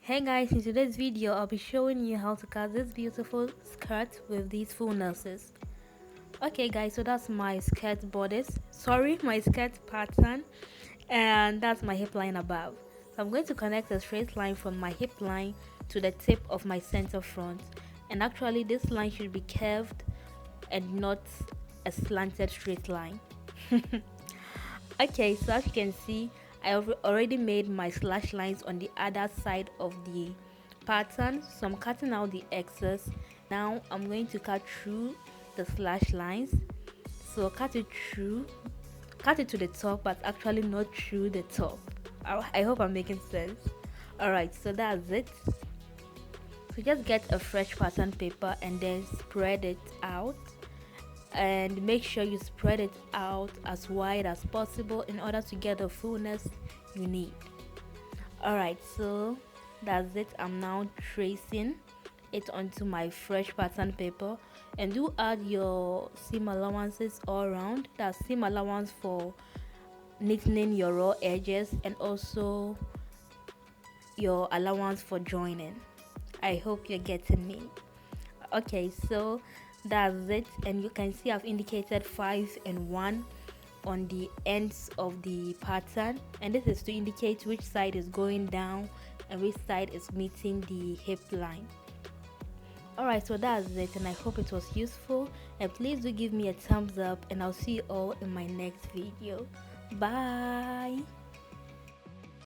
Hey guys, in today's video I'll be showing you how to cut this beautiful skirt with these full nurses. Okay guys, so that's my skirt bodice, my skirt pattern, and that's my hip line above. So I'm going to connect a straight line from my hip line to the tip of my center front, and actually this line should be curved and not a slanted straight line. Okay, so as you can see, I have already made my slash lines on the other side of the pattern, so I'm cutting out the excess. Now I'm going to cut through the slash lines, so cut it to the top, but actually not through the top. I hope I'm making sense. Alright, so that's it. So just get a fresh pattern paper and then spread it out, and make sure you spread it out as wide as possible in order to get the fullness you need. Alright, so that's it. I'm now tracing it onto my fresh pattern paper, and do add your seam allowances all around. That's seam allowance for neatening your raw edges and also your allowance for joining. I hope you're getting me. Okay, so that's it, and you can see I've indicated 5 and 1 on the ends of the pattern, and this is to indicate which side is going down and which side is meeting the hip line. Alright, so that's it, and I hope it was useful, and please do give me a thumbs up, and I'll see you all in my next video. Bye.